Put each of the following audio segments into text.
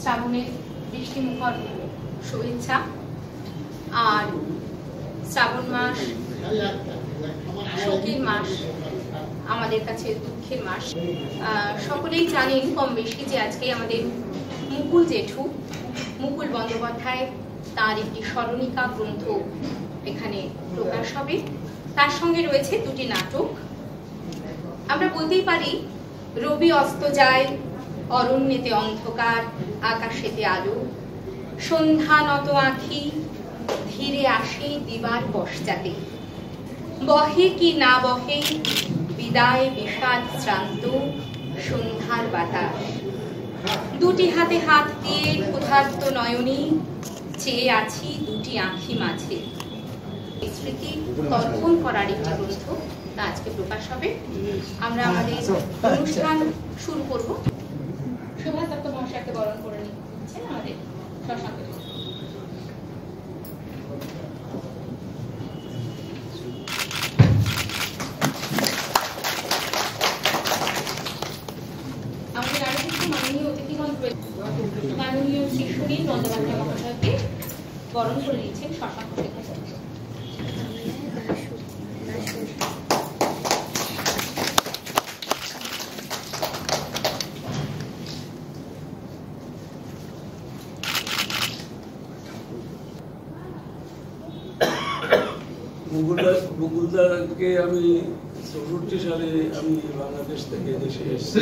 শ্রাবণের বৃষ্টিমুখর শুভেচ্ছা। আর শ্রাবণ মাস শোকের মাস, আমাদের কাছে দুঃখের মাস। সকলেই জানেন কম বেশি যে আজকে আমাদের মুকুল জেঠু মুকুল বন্দ্যোপাধ্যায় তার একটি স্মরণিকা গ্রন্থ এখানে প্রকাশ হবে। তার সঙ্গে রয়েছে দুটি নাটক। আমরা বলতেই পারি রবি অস্ত যায়, অরণ্যেতে অন্ধকার, আকাশেতে আলো, সন্ধ্যা নত আঁখি ধীরে আসে দিবার পশ্চাতে, বহে কি না বহে বিদায় বিষাদ শ্রান্ত সন্ধ্যার বাতাস। দুটি হাতে হাত দিয়ে ক্ষুধার্ত নয়নী চেয়ে আছি দুটি আঁখি মাঝে। স্মৃতি তর্পণ করার একটি গ্রন্থ, তা আজকে প্রকাশ হবে। আমরা আমাদের অনুষ্ঠান শুরু করব। সুভাষ দত্ত মহাশয়কে বরণ করে নিচ্ছেন আমাদের শশাঙ্ক। আমাদের আরো কিছু মাননীয় অতিথিগণ মাননীয় শ্রী সুনীল বন্দ্যোপাধ্যায় মহাশয়কে বরণ করে নিচ্ছেন শশাঙ্ক শেখর। মুকুলদাকে আমি 64 সালে আমি বাংলাদেশ থেকে দেশে এসেছি।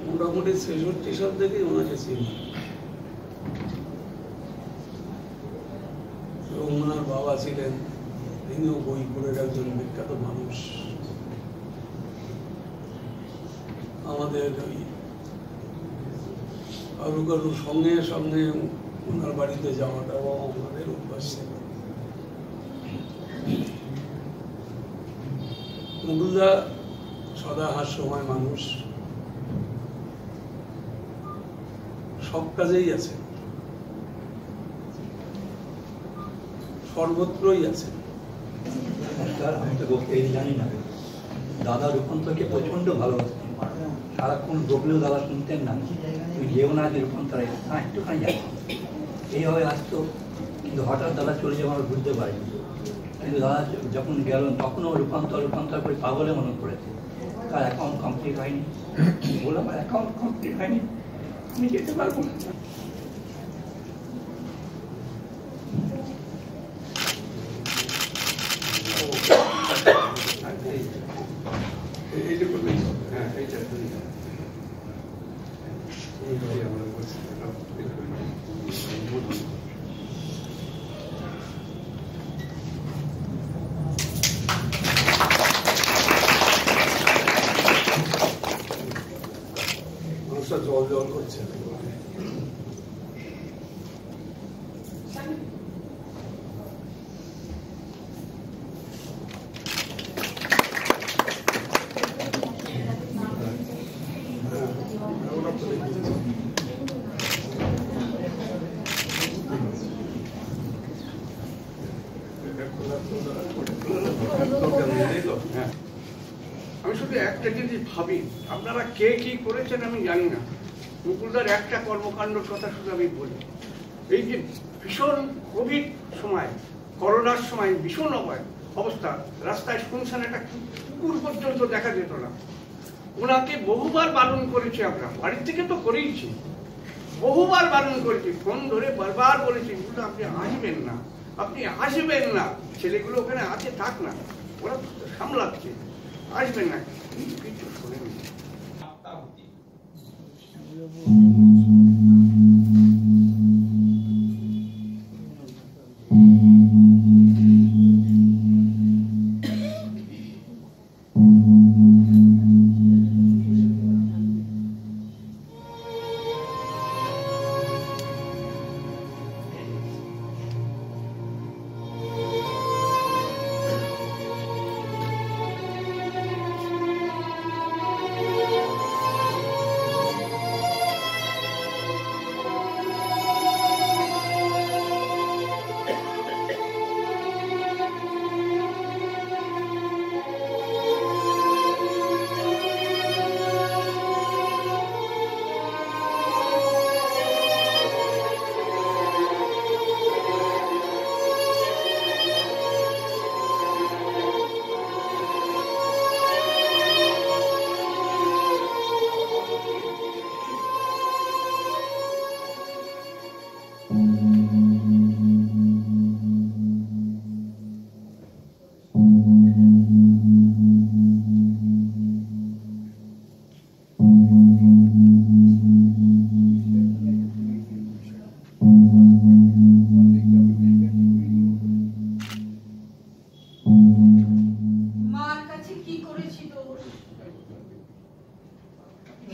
মোটামুটি 66 সাল থেকে ওনাকে চিনি এবং ওনার বাবা ছিলেন, তিনিও বইপুরের একজন বিখ্যাত মানুষ। আমাদের ওই কারো কারো সঙ্গে সঙ্গে ওনার বাড়িতে যাওয়াটাও আমাদের অভ্যাস ছিল। মুকুলদা সদা হাস্যময় মানুষ, সব কাজেই আছে, সর্বত্রই আছে। আমি তো জানি না, দাদা রূপান্তরকে প্রচন্ড ভালোবাসতেন। সারাক্ষণ বকলেও দাদা শুনতেন না, তুমি যেও না যে রূপান্তরে, হ্যাঁ একটুখানি যাই, এইভাবে আসতো। কিন্তু হঠাৎ দাদা চলে যাওয়া আমরা বুঝতে পারি। কিন্তু দাদা যখন গেল তখনও রূপান্তর করে পাগলে মনে পড়েছে। তার অ্যাকাউন্ট কমপ্লিট হয়নি, বললাম আমার অ্যাকাউন্ট কমপ্লিট হয়নি, আমি যেতে পারবো না। জল জল করছে। আমি শুধু একটা জিনিস ভাবি, আপনারা কে কি করেছেন আমি জানি না, মুকুলদার একটা কর্মকাণ্ডর কথা শুধু আমি বলি। এই যে ভীষণ কোভিড সময়, করোনার সময় ভীষণ অবস্থা, রাস্তায় শুনছেন একটা কুকুর পর্যন্ত দেখা যেত না। ওনাকে বহুবার বারণ করেছি, আমরা বাড়ির থেকে তো করেইছি, বহুবার বারণ করেছি, ফোন ধরে বারবার বলেছি আপনি আসবেন না, আপনি আসবেন না, ছেলেগুলো ওখানে আছে থাক না, ওরা সামলাচ্ছে, আসবেন না, কিছু শোনেনি।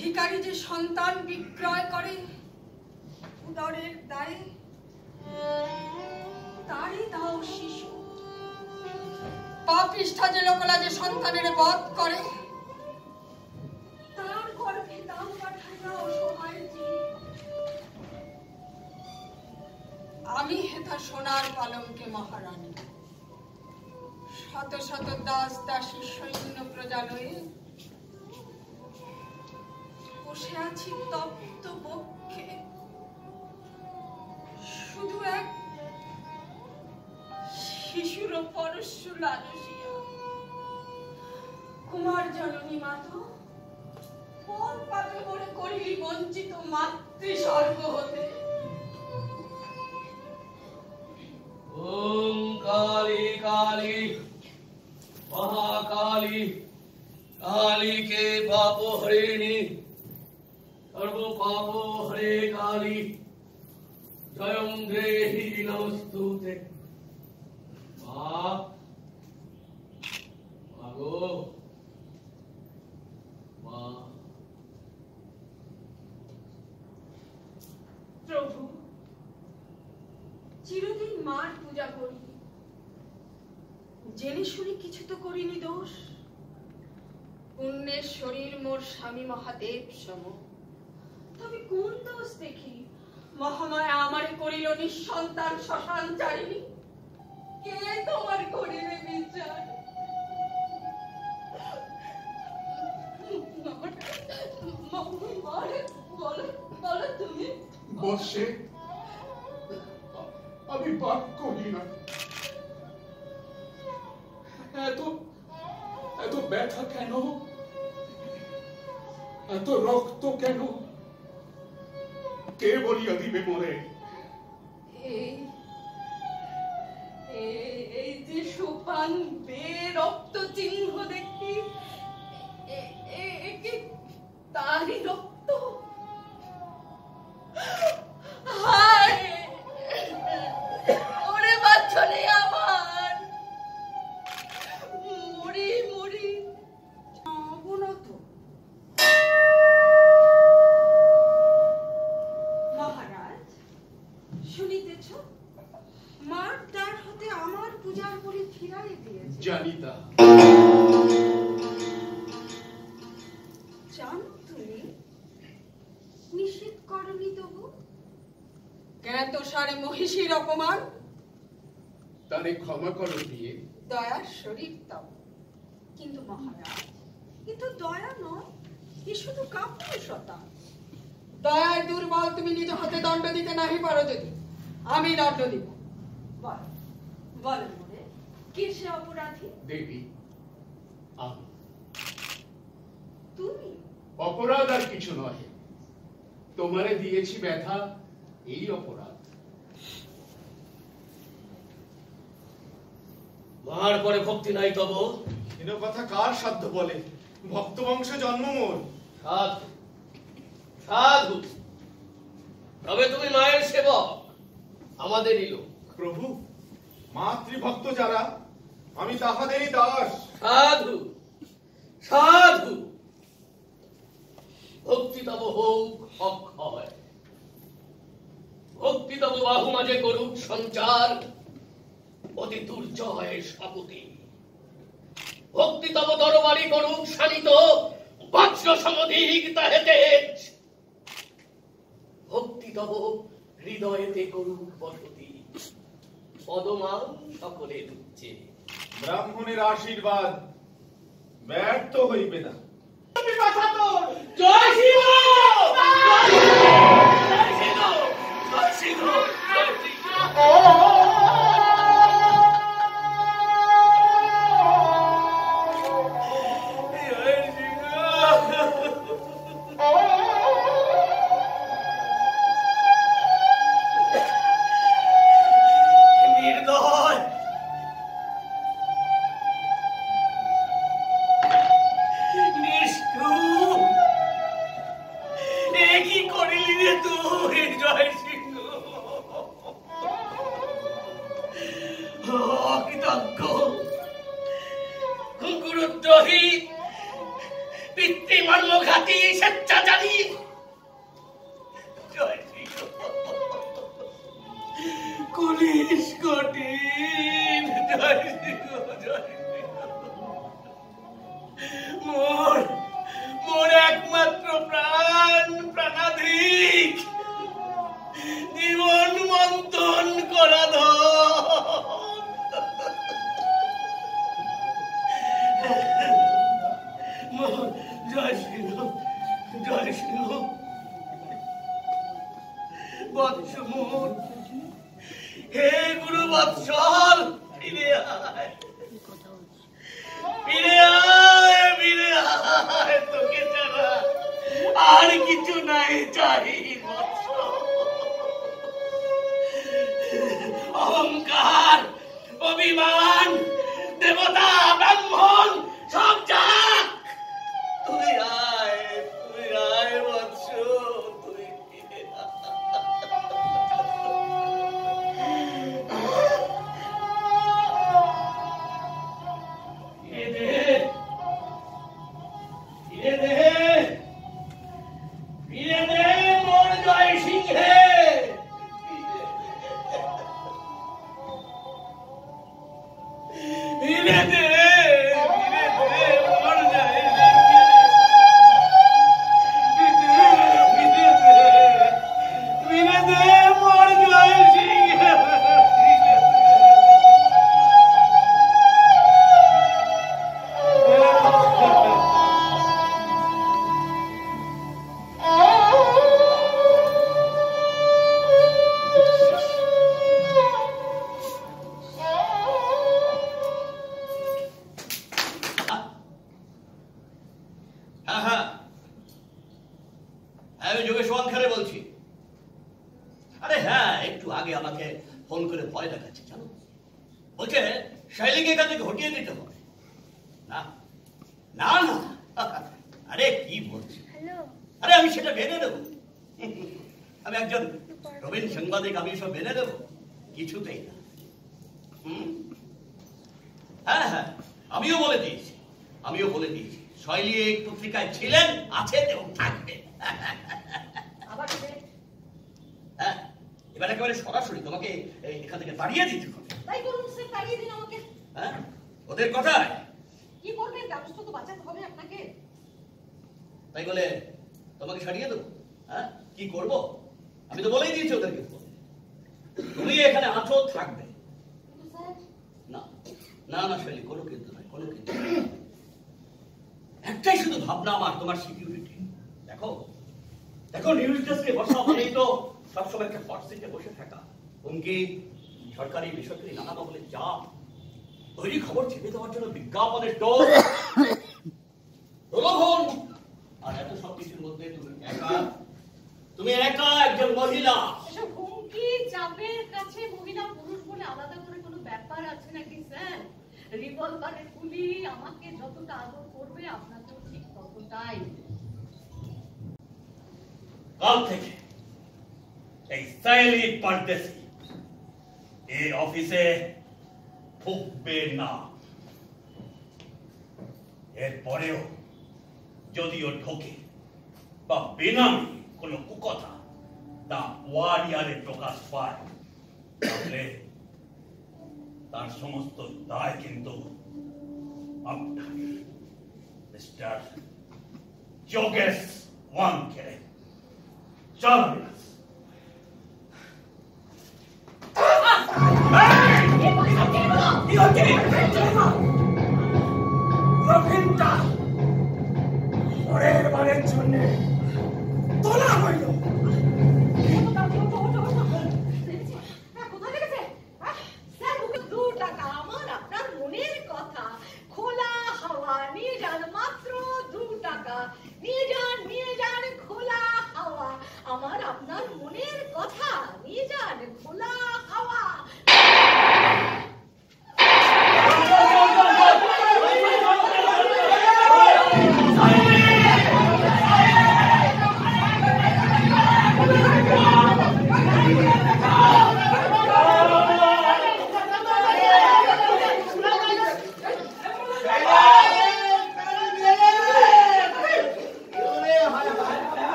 ভিখারি যে সন্তান বিক্রয় করে উদরের দায়ে, তারই দাও শিশু। পাপিষ্ঠা যে লোকলা যে সন্তানের বধ করে, তার গর্ভে দাও পাঠাইয়া অসহায় জীব। আমি হেথা সোনার পালঙ্কে মহারানী, শত শত দাস দাসী সৈন্য প্রজা লয়ে বসে আছি তপ্ত বক্ষে। শুধু এক শিশুর পরশু লালসিয়া। কুমার জননী মাতো কোন পাপে করে করিলি বঞ্চিত মাতৃস্বর্গ হতে। ওম কালী কালী মহাকালী কালীকে পাপ হরিণী সর্ব পাপ হরে কালী জয়ং দেহি নমস্তুতে। মা গো মা। প্রভু, চিরদিন মার পূজা করি, জেনে শুনে কিছু তো করিনি দোষ। পুণ্যের শরীর মোর স্বামী মহাদেব সম, তবে কোন দোষ দেখি মহামায়া আমারে করিল নিঃসন্তান শ্মশান চারিণী। কে তোমার করিবে বিচার? বলো তুমি। বর্ষে আমি বাক্যহীন। এত এত ব্যথা কেন? এত রক্ত কেন? কে বলিয়া দিবে মোরে? এই যে সোপান বে রক্ত চিহ্ন দেখি, তারই রক্ত। হায় ওরে বাচ্চনে আমার, মরি মরি অবনত। মহারাজ, শুনিতেছ, মার দ্বার হতে আমার পূজার বলি ফিরাই দিয়েছে। জানি তা। জানো তুমি নিষেধ করনি তবু? জ্ঞাত সারে মহিষীর অপমান, তারে ক্ষমা করো দিয়ে। দয়ার শরীর তব। কিন্তু মহারাজ, এ তো দয়া নয়, এ শুধু কাপুরুষতা। দয়ায় দুর্বল তুমি নিজ হাতে দণ্ড দিতে নাহি পারো, যদি আমি দণ্ড দিব। বল বল মনে, কে সে অপরাধী? দেবী আমি। তুমি? অপরাধ আর কিছু নয়, তোমারে দিয়েছি ব্যথা, এই অপরাধ। মার পরে ভক্তি নাই তব? এর কথা কার সাধ্য বলে? ভক্ত বংশে জন্ম মোর। সাধু সাধু, তবে তুমি মায়ের সেবক, আমাদেরই লোক। প্রভু, মাতৃভক্ত যারা, আমি তাহাদেরই দাস। সাধু সাধু, ভক্তি তব হোক অক্ষয়, ভক্তি তব বাহু মাঝে করুক সঞ্চার, অতি দুর্জয় শপথে। ভক্তি তব দরবারি করুক শানিত, বজ্র সমধিক তাহে তেজ। ভক্তি তব হৃদয়েতে করুক বসতি, পদমান সকলের উচ্চে। ব্রাহ্মণের আশীর্বাদ ব্যর্থ হইবে না। জয় শিব! জয় শিব! জয় শিব! জয় শিব! পিতৃমর্মঘাতী স্বেচ্ছাচারী। পুলিশ কঠিন। মোর একমাত্র প্রাণ, প্রাণাধিক, জীবন মন্থন করা জয় সিংহ, জয় সিংহ। বৎস মোর, হে গুরু বৎসল, ফিরে আয়, ফিরে আয়, ফিরে আয়। তোকে ছাড়া আর কিছু নাই চাই বৎস। অহংকার, অভিমান, দেবতা, ব্রাহ্মণ সব যাক, তুই আয়, তুই আয় বৎস, তুই ফিরে আয়। ফিরে দে, ফিরে দে মোর জয় সিংহে। ফিরে দে, ফিরে দে মোর জয় সিংহে। ফিরে দে, ফিরে দে মোর জয় সিংহে। আমি যোগেশ ওয়াংখারে বলছি। আরে হ্যাঁ, একটু আগে আমাকে ফোন করে ভয় দেখাচ্ছে, জানো? বলছে শৈলীকে এখান থেকে হটিয়ে দিতে হবে। না না না, আরে কি বলছি, আরে আমি সেটা মেনে নেব। আমি একজন প্রবীণ সাংবাদিক, আমি সব মেনে নেব, কিছুতেই না। হ্যাঁ হ্যাঁ, আমিও বলে দিয়েছি, শৈলী এই পত্রিকায় ছিলেন, আছেন এবং থাকবে। হ্যাঁ, এবার একেবারে সরাসরি তোমাকে এখান থেকে তাড়িয়ে দিতে হবে। তাই করুন স্যার, তাড়িয়ে দিন আমাকে। হ্যাঁ, ওদের কথায় কি করবেন? ব্যবস্থা তো বাঁচাতে হবে আপনাকে। তাই বলে তোমাকে ছাড়িয়ে দেবো? হ্যাঁ, কি করবো? আমি তো বলেই দিয়েছি ওদেরকে, তুমি এখানে আছো, থাকবে। না না না শৈলী, কোনো কিন্তু নয়, কোনো কিন্তু। একটাই শুধু ভাবনা আমার, তোমার সিকিউরিটি। দেখো দেখো, নিউজ ডেস্কে বসা মানেই তো সবসময় একটা হট সিটে বসে থাকা, হুমকি, সরকারি বেসরকারি নানা মহলে চাপ, তৈরি খবর চেপে দেওয়ার জন্য বিজ্ঞাপনের ডোর, প্রলোভন, আর এত সব কিছুর মধ্যে তুমি একা একজন মহিলা। এসব হুমকি চাপের কাছে মহিলা পুরুষ বলে আলাদা করে কোনো ব্যাপার আছে নাকি স্যার? রিভলভারের গুলি আমাকে যতটা আদর করবে, আপনাকেও ঠিক ততটাই। কাল থেকে এই সাইলি পারদেশি এই অফিসে ঢুকবে না। এরপরেও যদিও ঢোকে বা বেনামে কোনো কুকথা তা ওয়ারিয়ারে প্রকাশ পায়, তাহলে তার সমস্ত দায় কিন্তু আপনার মিস্টার যোগেশ ওয়াংখেড়ে। চল পরের বারের জন্য তোলা হইল। কোথায় লেগেছে? স্যার, 2 টাকা, আমার আপনার মনের কথা। খোলা হাওয়া নিয়ে যান, মাত্র 2 টাকা। নিয়ে যান খোলা হাওয়া, আমার আপনার মনের কথা। নিয়ে যান খোলা হাওয়া।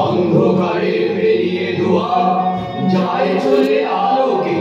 অন্ধকারে বেরিয়ে ধোয়া যায় চলে আলোকে।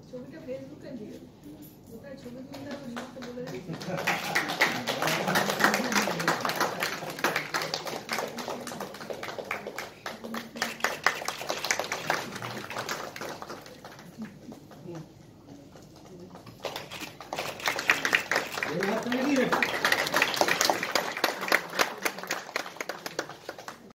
ছবিটা ফেসবুকে দিও, ওটা ছবি তুলতে হবে না তো বলে ये बात नहीं है।